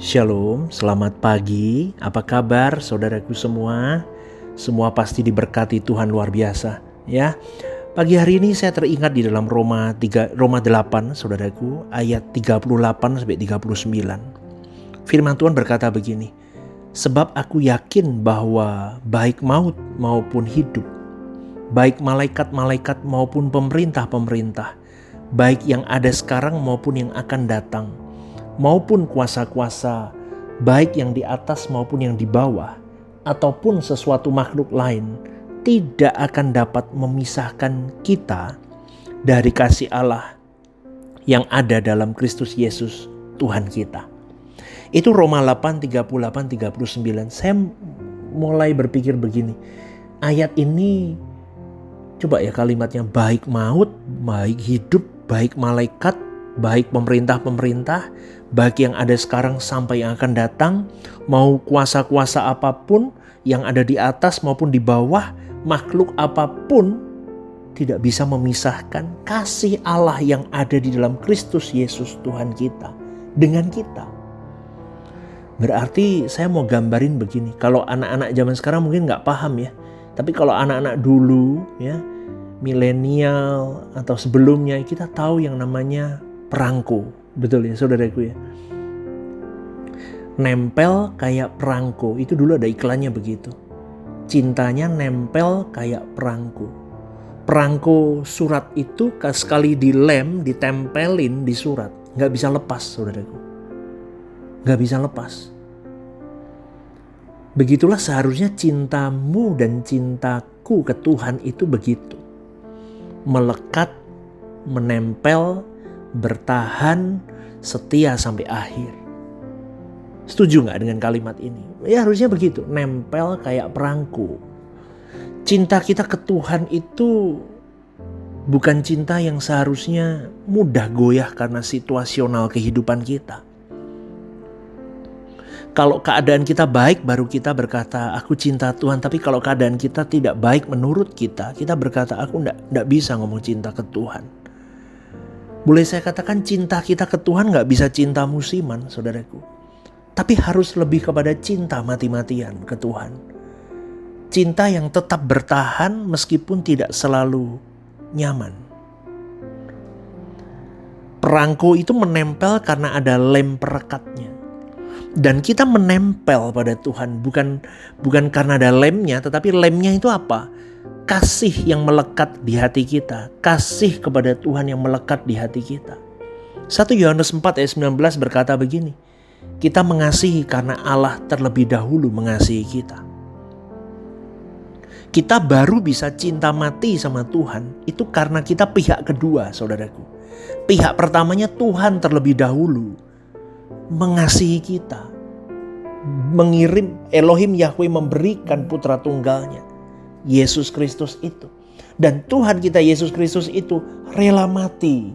Shalom, selamat pagi. Apa kabar saudaraku semua? Semua pasti diberkati Tuhan luar biasa, ya. Pagi hari ini saya teringat di dalam Roma 8, saudaraku, ayat 38 sampai 39. Firman Tuhan berkata begini, "Sebab aku yakin bahwa baik maut maupun hidup, baik malaikat-malaikat maupun pemerintah-pemerintah, baik yang ada sekarang maupun yang akan datang, maupun kuasa-kuasa, baik yang di atas maupun yang di bawah, ataupun sesuatu makhluk lain, tidak akan dapat memisahkan kita dari kasih Allah yang ada dalam Kristus Yesus Tuhan kita." Itu Roma 8, 38, 39. Saya mulai berpikir begini, ayat ini, coba ya kalimatnya, baik maut, baik hidup, baik malaikat, baik pemerintah-pemerintah, baik yang ada sekarang sampai yang akan datang, mau kuasa-kuasa apapun yang ada di atas maupun di bawah, makhluk apapun tidak bisa memisahkan kasih Allah yang ada di dalam Kristus Yesus Tuhan kita dengan kita. Berarti saya mau gambarin begini, kalau anak-anak zaman sekarang mungkin gak paham ya, tapi kalau anak-anak dulu ya, milenial atau sebelumnya, kita tahu yang namanya perangko. Betul ya saudaraku ya, nempel kayak perangko. Itu dulu ada iklannya begitu, cintanya nempel kayak perangko. Perangko surat itu sekali dilem, ditempelin di surat, gak bisa lepas saudaraku, gak bisa lepas. Begitulah seharusnya cintamu dan cintaku ke Tuhan itu begitu, melekat, menempel, bertahan, setia sampai akhir. Setuju gak dengan kalimat ini? Ya harusnya begitu, nempel kayak perangko. Cinta kita ke Tuhan itu bukan cinta yang seharusnya mudah goyah karena situasional kehidupan kita. Kalau keadaan kita baik baru kita berkata aku cinta Tuhan. Tapi kalau keadaan kita tidak baik menurut kita, kita berkata aku enggak bisa ngomong cinta ke Tuhan. Boleh saya katakan cinta kita ke Tuhan gak bisa cinta musiman saudaraku, tapi harus lebih kepada cinta mati-matian ke Tuhan. Cinta yang tetap bertahan meskipun tidak selalu nyaman. Perangko itu menempel karena ada lem perekatnya. Dan kita menempel pada Tuhan bukan karena ada lemnya, tetapi lemnya itu apa? Kasih yang melekat di hati kita, kasih kepada Tuhan yang melekat di hati kita. 1 Yohanes 4 ayat 19 berkata begini, kita mengasihi karena Allah terlebih dahulu mengasihi kita. Kita baru bisa cinta mati sama Tuhan itu karena kita pihak kedua saudaraku. Pihak pertamanya Tuhan terlebih dahulu mengasihi kita, mengirim Elohim Yahweh memberikan putra tunggalnya Yesus Kristus itu. Dan Tuhan kita Yesus Kristus itu rela mati,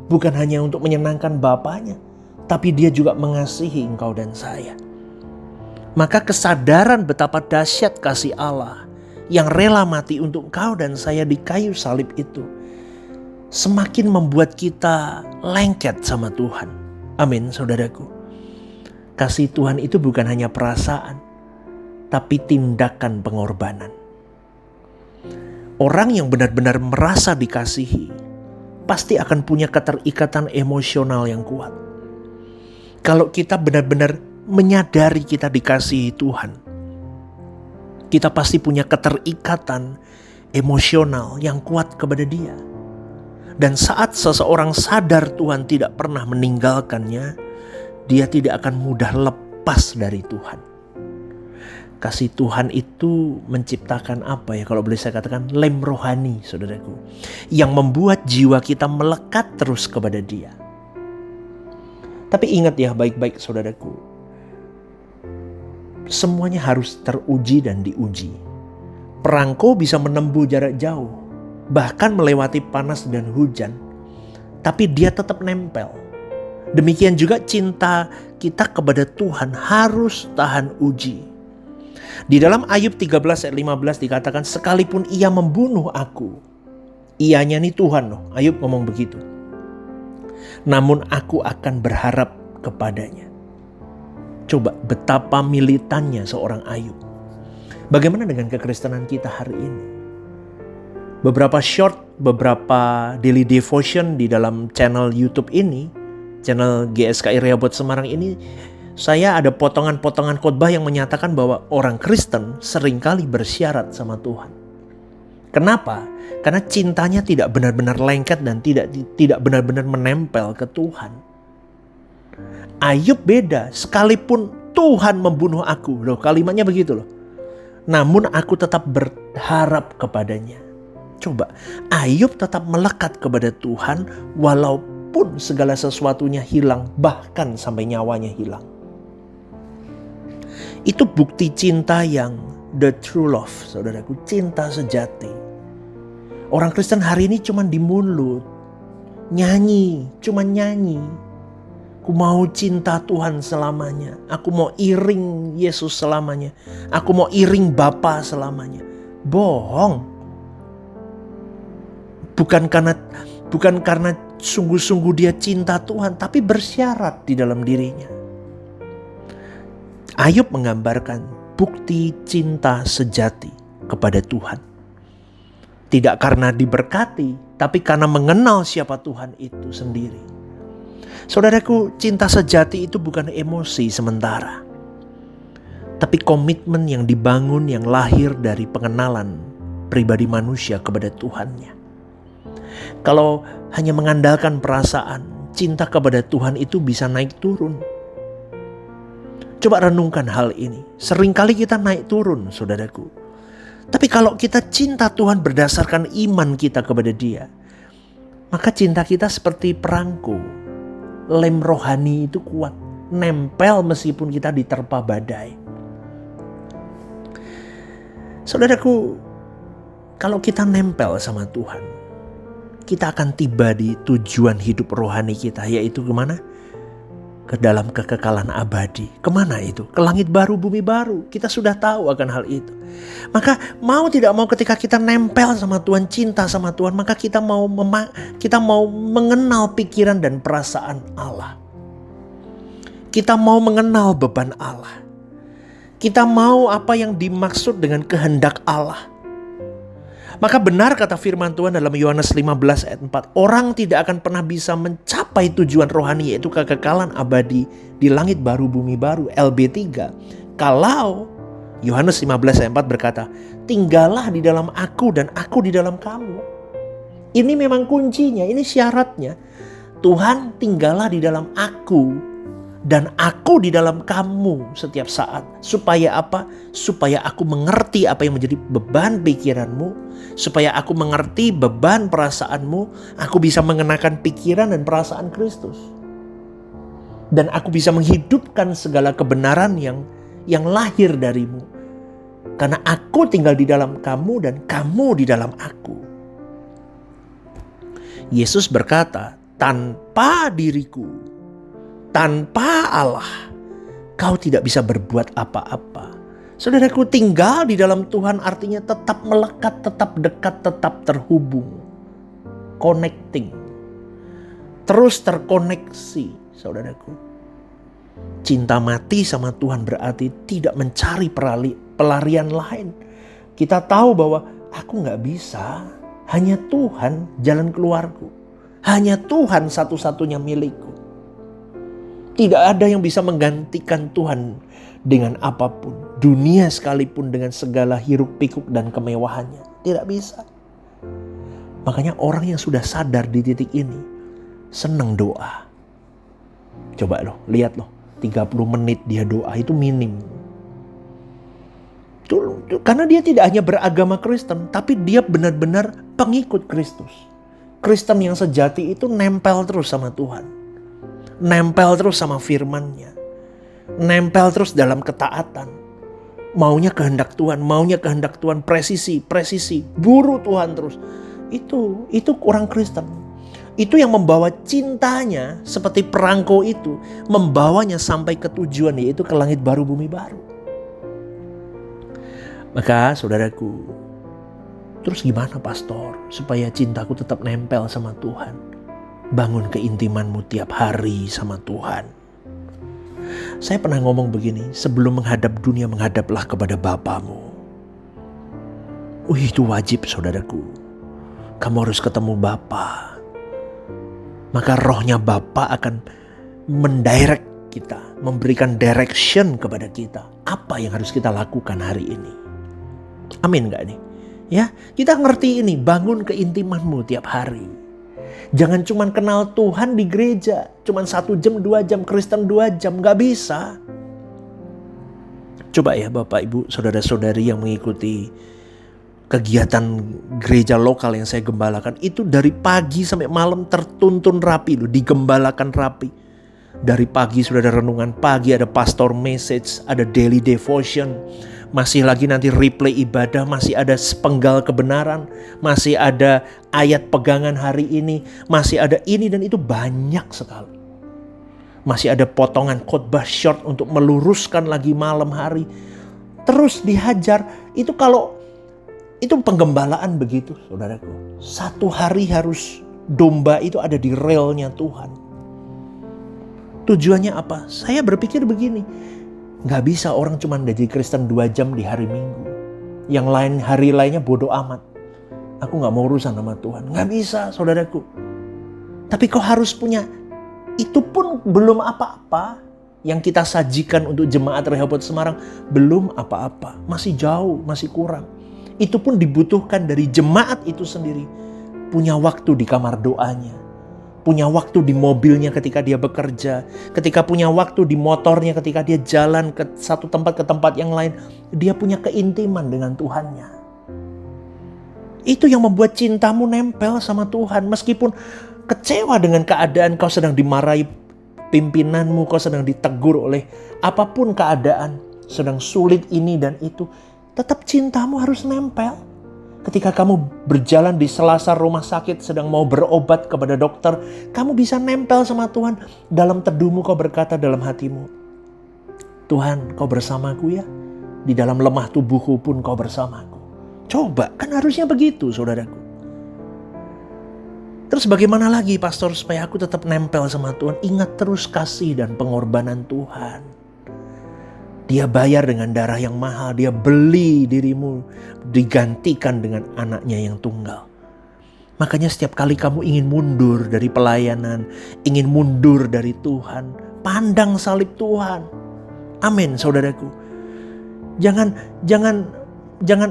bukan hanya untuk menyenangkan Bapanya, tapi dia juga mengasihi engkau dan saya. Maka kesadaran betapa dahsyat kasih Allah yang rela mati untuk engkau dan saya di kayu salib itu semakin membuat kita lengket sama Tuhan. Amin saudaraku. Kasih Tuhan itu bukan hanya perasaan, tapi tindakan pengorbanan. Orang yang benar-benar merasa dikasihi pasti akan punya keterikatan emosional yang kuat. Kalau kita benar-benar menyadari kita dikasihi Tuhan, kita pasti punya keterikatan emosional yang kuat kepada Dia. Dan saat seseorang sadar Tuhan tidak pernah meninggalkannya, dia tidak akan mudah lepas dari Tuhan. Kasih Tuhan itu menciptakan apa ya, kalau boleh saya katakan lem rohani saudaraku, yang membuat jiwa kita melekat terus kepada Dia. Tapi ingat ya baik-baik saudaraku, semuanya harus teruji dan diuji. Perangko bisa menempuh jarak jauh, bahkan melewati panas dan hujan, tapi dia tetap nempel. Demikian juga cinta kita kepada Tuhan harus tahan uji. Di dalam Ayub 13 ayat 15 dikatakan, sekalipun ia membunuh aku, ianya nih Tuhan loh, Ayub ngomong begitu, namun aku akan berharap kepadanya. Coba betapa militannya seorang Ayub. Bagaimana dengan kekristenan kita hari ini? Beberapa daily devotion di dalam channel YouTube ini, channel GSKI Rehoboth Semarang ini, saya ada potongan-potongan khotbah yang menyatakan bahwa orang Kristen seringkali bersyarat sama Tuhan. Kenapa? Karena cintanya tidak benar-benar lengket dan tidak benar-benar menempel ke Tuhan. Ayub beda, sekalipun Tuhan membunuh aku. Loh, kalimatnya begitu loh. Namun aku tetap berharap kepadanya. Coba, Ayub tetap melekat kepada Tuhan walaupun segala sesuatunya hilang, bahkan sampai nyawanya hilang. Itu bukti cinta yang the true love, saudaraku, cinta sejati. Orang Kristen hari ini cuma di mulut, cuma nyanyi. Aku mau cinta Tuhan selamanya. Aku mau iring Yesus selamanya. Aku mau iring Bapa selamanya. Bohong. Bukan karena sungguh-sungguh dia cinta Tuhan, tapi bersyarat di dalam dirinya. Ayub menggambarkan bukti cinta sejati kepada Tuhan. Tidak karena diberkati, tapi karena mengenal siapa Tuhan itu sendiri. Saudaraku, cinta sejati itu bukan emosi sementara, tapi komitmen yang dibangun yang lahir dari pengenalan pribadi manusia kepada Tuhannya. Kalau hanya mengandalkan perasaan, cinta kepada Tuhan itu bisa naik turun. Coba renungkan hal ini. Seringkali kita naik turun, saudaraku. Tapi kalau kita cinta Tuhan berdasarkan iman kita kepada Dia, maka cinta kita seperti perangko. Lem rohani itu kuat, nempel meskipun kita diterpa badai. Saudaraku, kalau kita nempel sama Tuhan, kita akan tiba di tujuan hidup rohani kita, yaitu kemana? Ke dalam kekekalan abadi. Kemana itu? Ke langit baru, bumi baru. Kita sudah tahu akan hal itu. Maka mau tidak mau ketika kita nempel sama Tuhan, cinta sama Tuhan, maka kita mau mengenal pikiran dan perasaan Allah. Kita mau mengenal beban Allah. Kita mau apa yang dimaksud dengan kehendak Allah. Maka benar kata firman Tuhan dalam Yohanes 15 ayat 4. Orang tidak akan pernah bisa mencapai tujuan rohani, yaitu kekekalan abadi di langit baru bumi baru, LB3. Kalau Yohanes 15 ayat 4 berkata, tinggallah di dalam aku dan aku di dalam kamu. Ini memang kuncinya, ini syaratnya. Tuhan, tinggallah di dalam aku dan aku di dalam kamu setiap saat. Supaya apa? Supaya aku mengerti apa yang menjadi beban pikiranmu. Supaya aku mengerti beban perasaanmu. Aku bisa mengenakan pikiran dan perasaan Kristus. Dan aku bisa menghidupkan segala kebenaran yang lahir darimu. Karena aku tinggal di dalam kamu dan kamu di dalam aku. Yesus berkata, tanpa diriku, tanpa Allah, kau tidak bisa berbuat apa-apa. Saudaraku, tinggal di dalam Tuhan artinya tetap melekat, tetap dekat, tetap terhubung. Connecting. Terus terkoneksi, saudaraku. Cinta mati sama Tuhan berarti tidak mencari pelarian lain. Kita tahu bahwa aku gak bisa. Hanya Tuhan jalan keluarku. Hanya Tuhan satu-satunya milikku. Tidak ada yang bisa menggantikan Tuhan dengan apapun. Dunia sekalipun dengan segala hiruk pikuk dan kemewahannya. Tidak bisa. Makanya orang yang sudah sadar di titik ini senang doa. Coba loh, lihat loh. 30 menit dia doa itu minim. Karena dia tidak hanya beragama Kristen, tapi dia benar-benar pengikut Kristus. Kristen yang sejati itu nempel terus sama Tuhan. Nempel terus sama firman-Nya. Nempel terus dalam ketaatan. Maunya kehendak Tuhan, presisi. Buru Tuhan terus. Itu orang Kristen. Itu yang membawa cintanya seperti perangko itu. Membawanya sampai ke tujuan, yaitu ke langit baru bumi baru. Maka saudaraku, terus gimana pastor supaya cintaku tetap nempel sama Tuhan? Bangun keintimanmu tiap hari sama Tuhan. Saya pernah ngomong begini, sebelum menghadap dunia, menghadaplah kepada Bapamu. Itu wajib saudaraku. Kamu harus ketemu Bapa. Maka rohnya Bapa akan mendirect kita, memberikan direction kepada kita. Apa yang harus kita lakukan hari ini? Amin gak nih? Ya, kita ngerti ini, bangun keintimanmu tiap hari. Jangan cuman kenal Tuhan di gereja, cuman 1 jam, 2 jam, Kristen 2 jam, gak bisa. Coba ya Bapak, Ibu, saudara-saudari yang mengikuti kegiatan gereja lokal yang saya gembalakan, itu dari pagi sampai malam tertuntun rapi loh, digembalakan rapi. Dari pagi sudah ada renungan pagi, ada pastor message, ada daily devotion. Masih lagi nanti replay ibadah, masih ada sepenggal kebenaran, masih ada ayat pegangan hari ini, masih ada ini dan itu banyak sekali. Masih ada potongan khotbah short untuk meluruskan lagi malam hari. Terus dihajar, itu kalau itu penggembalaan begitu saudaraku. 1 hari harus domba itu ada di relnya Tuhan. Tujuannya apa? Saya berpikir begini, gak bisa orang cuma jadi Kristen 2 jam di hari Minggu. Yang lain hari lainnya bodoh amat. Aku gak mau urusan sama Tuhan. Gak bisa saudaraku. Tapi kau harus punya, itu pun belum apa-apa. Yang kita sajikan untuk jemaat Rehoboth Semarang belum apa-apa. Masih jauh, masih kurang. Itu pun dibutuhkan dari jemaat itu sendiri. Punya waktu di kamar doanya. Punya waktu di mobilnya ketika dia bekerja. Ketika punya waktu di motornya ketika dia jalan ke satu tempat ke tempat yang lain. Dia punya keintiman dengan Tuhannya. Itu yang membuat cintamu nempel sama Tuhan. Meskipun kecewa dengan keadaan, kau sedang dimarahi pimpinanmu, kau sedang ditegur oleh apapun keadaan. Sedang sulit ini dan itu. Tetap cintamu harus nempel. Ketika kamu berjalan di selasar rumah sakit sedang mau berobat kepada dokter, kamu bisa nempel sama Tuhan. Dalam teduhmu kau berkata dalam hatimu, Tuhan, kau bersamaku ya. Di dalam lemah tubuhku pun kau bersamaku. Coba, kan harusnya begitu saudaraku. Terus bagaimana lagi pastor supaya aku tetap nempel sama Tuhan? Ingat terus kasih dan pengorbanan Tuhan. Dia bayar dengan darah yang mahal. Dia beli dirimu. Digantikan dengan anaknya yang tunggal. Makanya setiap kali kamu ingin mundur dari pelayanan. Ingin mundur dari Tuhan. Pandang salib Tuhan. Amin saudaraku. Jangan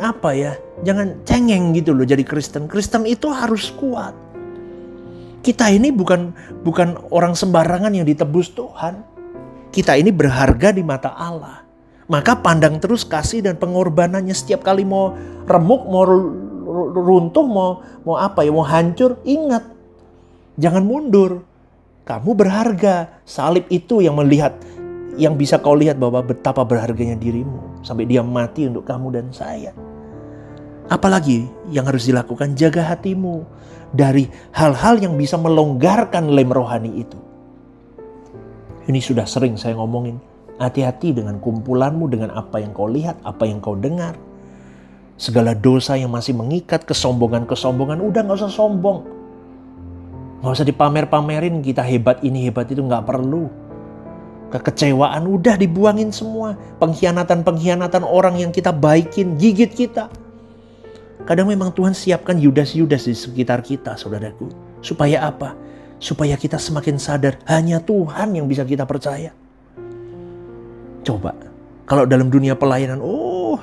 apa ya. Jangan cengeng gitu loh jadi Kristen. Kristen itu harus kuat. Kita ini bukan orang sembarangan yang ditebus Tuhan. Kita ini berharga di mata Allah. Maka pandang terus kasih dan pengorbanannya. Setiap kali mau remuk, mau runtuh, mau apa ya, mau hancur, ingat. Jangan mundur. Kamu berharga. Salib itu yang bisa kau lihat bahwa betapa berharganya dirimu. Sampai dia mati untuk kamu dan saya. Apalagi yang harus dilakukan? Jaga hatimu dari hal-hal yang bisa melonggarkan lem rohani itu. Ini sudah sering saya ngomongin. Hati-hati dengan kumpulanmu, dengan apa yang kau lihat, apa yang kau dengar. Segala dosa yang masih mengikat, kesombongan-kesombongan, udah gak usah sombong. Gak usah dipamer-pamerin kita hebat ini, hebat itu, gak perlu. Kekecewaan udah dibuangin semua. Pengkhianatan-pengkhianatan orang yang kita baikin, gigit kita. Kadang memang Tuhan siapkan Yudas-Yudas di sekitar kita, saudaraku. Supaya apa? Supaya kita semakin sadar hanya Tuhan yang bisa kita percaya. Coba, kalau dalam dunia pelayanan,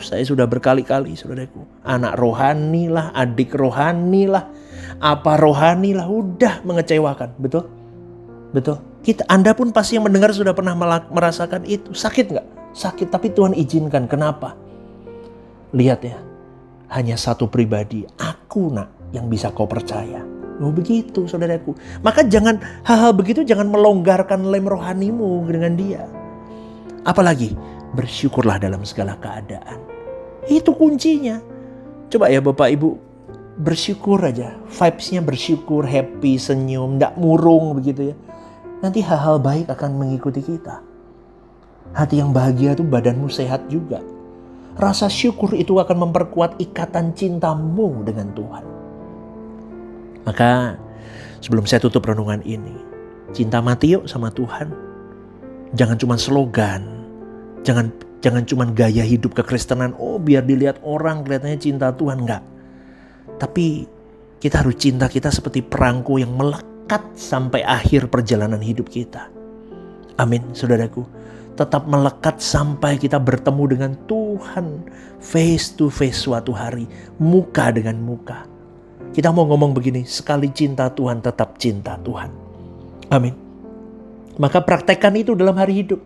saya sudah berkali-kali saudaraku. Anak rohani lah, adik rohani lah, apa rohani lah, udah mengecewakan. Betul? Betul. Anda pun pasti yang mendengar sudah pernah merasakan itu. Sakit gak? Sakit, tapi Tuhan izinkan. Kenapa? Lihat ya, hanya satu pribadi, aku yang bisa kau percaya. Begitu saudaraku. Maka hal-hal begitu jangan melonggarkan lem rohanimu dengan dia. Apalagi bersyukurlah dalam segala keadaan. Itu kuncinya. Coba ya Bapak Ibu, bersyukur aja. Vibes-nya bersyukur, happy, senyum, gak murung begitu ya. Nanti hal-hal baik akan mengikuti kita. Hati yang bahagia itu badanmu sehat juga. Rasa syukur itu akan memperkuat ikatan cintamu dengan Tuhan. Maka sebelum saya tutup renungan ini, cinta mati yuk sama Tuhan. Jangan cuma slogan, jangan cuma gaya hidup kekristenan, biar dilihat orang kelihatannya cinta Tuhan, enggak. Tapi kita harus cinta kita seperti perangko yang melekat sampai akhir perjalanan hidup kita. Amin, saudaraku. Tetap melekat sampai kita bertemu dengan Tuhan face to face suatu hari, muka dengan muka. Kita mau ngomong begini, sekali cinta Tuhan tetap cinta Tuhan. Amin. Maka praktekkan itu dalam hari hidup.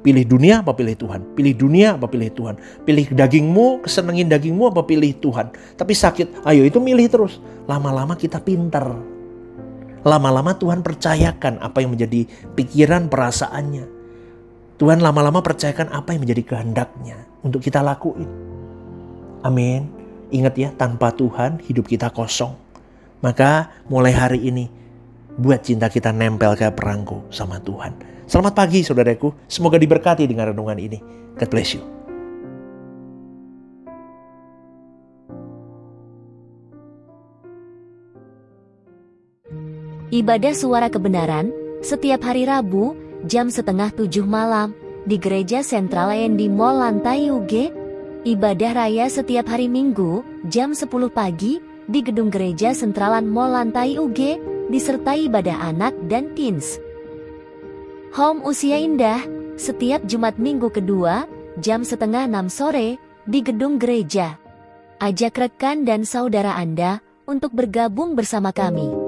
Pilih dunia apa pilih Tuhan? Pilih dunia apa pilih Tuhan? Pilih dagingmu, kesenengin dagingmu apa pilih Tuhan? Tapi sakit, ayo itu milih terus. Lama-lama kita pintar. Lama-lama Tuhan percayakan apa yang menjadi pikiran perasaannya. Tuhan lama-lama percayakan apa yang menjadi kehendaknya untuk kita lakuin. Amin. Ingat ya, tanpa Tuhan hidup kita kosong. Maka mulai hari ini buat cinta kita nempel kayak perangko sama Tuhan. Selamat pagi saudaraku. Semoga diberkati dengan renungan ini. God bless you. Ibadah Suara Kebenaran setiap hari Rabu jam 6:30 malam di Gereja Sentral di Mall Lantai UG. Ibadah Raya setiap hari Minggu jam 10 pagi di Gedung Gereja Sentralan Mall Lantai UG, disertai ibadah anak dan teens. Home Usia Indah setiap Jumat Minggu kedua jam 5:30 sore di Gedung Gereja. Ajak rekan dan saudara Anda untuk bergabung bersama kami.